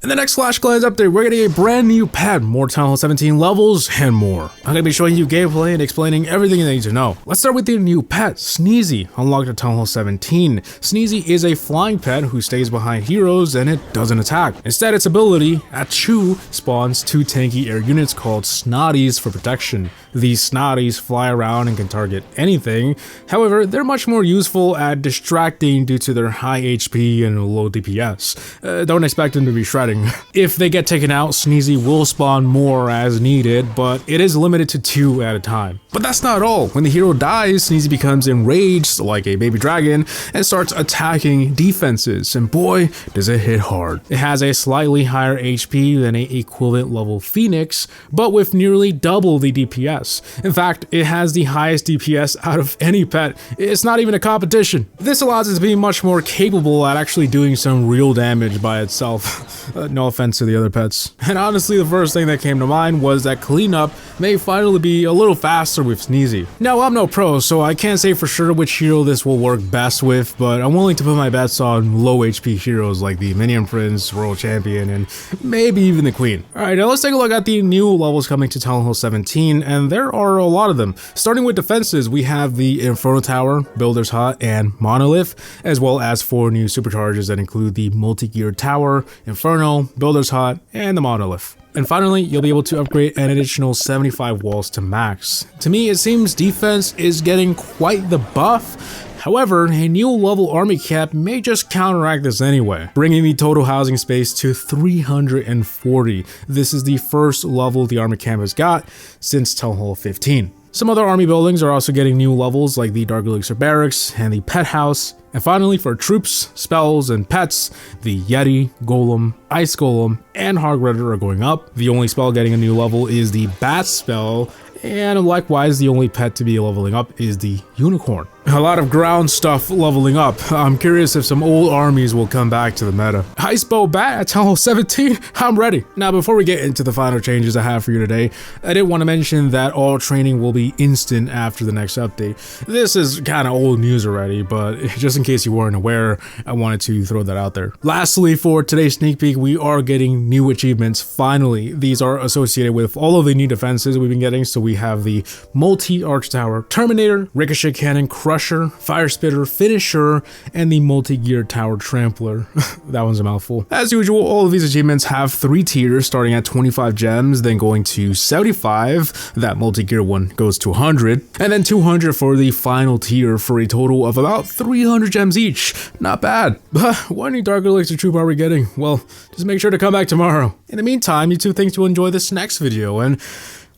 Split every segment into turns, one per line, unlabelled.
In the next Flash Glance update, we're getting a brand new pet, more Town Hall 17 levels, and more. I'm gonna be showing you gameplay and explaining everything you need to know. Let's start with the new pet, Sneezy, unlocked at Town Hall 17. Sneezy is a flying pet who stays behind heroes and it doesn't attack. Instead, its ability, Achoo, spawns 2 tanky air units called snotties for protection. These snotties fly around and can target anything. However, they're much more useful at distracting due to their high HP and low DPS. Don't expect them to be shredding. If they get taken out, Sneezy will spawn more as needed, but it is limited to 2 at a time. But that's not all. When the hero dies, Sneezy becomes enraged like a baby dragon and starts attacking defenses, and boy, does it hit hard. It has a slightly higher HP than a equivalent level Phoenix, but with nearly double the DPS. In fact, it has the highest DPS out of any pet. It's not even a competition. This allows it to be much more capable at actually doing some real damage by itself. No offense to the other pets. And honestly, the first thing that came to mind was that cleanup may finally be a little faster with Sneezy. Now, I'm no pro, so I can't say for sure which hero this will work best with, but I'm willing to put my bets on low HP heroes like the Minion Prince, World Champion, and maybe even the Queen. Alright, now let's take a look at the new levels coming to Town Hall 17, and there are a lot of them. Starting with defenses, we have the Inferno Tower, Builder's Hut, and Monolith, as well as 4 new supercharges that include the Multi-Geared Tower, Inferno, Builder's Hut, and the Monolith. And finally, you'll be able to upgrade an additional 75 walls to max. To me, it seems defense is getting quite the buff. However, a new level army cap may just counteract this anyway, bringing the total housing space to 340. This is the first level the army camp has got since Town Hall 15. Some other army buildings are also getting new levels like the Dark Elixir Barracks and the Pet House. And finally, for troops, spells, and pets, the Yeti, Golem, Ice Golem, and Hog Rider are going up. The only spell getting a new level is the Bat spell, and likewise, the only pet to be leveling up is the Unicorn. A lot of ground stuff leveling up. I'm curious if some old armies will come back to the meta. Ice Bow Bat at Town Hall 17? I'm ready. Now, before we get into the final changes I have for you today, I did want to mention that all training will be instant after the next update. This is kind of old news already, but just in case you weren't aware, I wanted to throw that out there. Lastly, for today's sneak peek, we are getting new achievements, finally. These are associated with all of the new defenses we've been getting, so we have the Multi-Arch Tower Terminator, Ricochet Cannon, Crusher, Fire Spitter, Finisher, and the Multi-Geared Tower Trampler. That one's a mouthful. As usual, all of these achievements have 3 tiers, starting at 25 gems, then going to 75, that multi-gear one goes to 100, and then 200 for the final tier for a total of about 300 gems each. Not bad. But what new Dark Elixir troop are we getting? Well, just make sure to come back tomorrow. In the meantime, you 2 things to enjoy this next video, and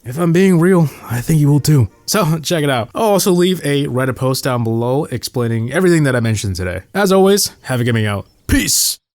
if I'm being real, I think you will too. So check it out. I'll also leave a Reddit post down below explaining everything that I mentioned today. As always, have a gaming out. Peace!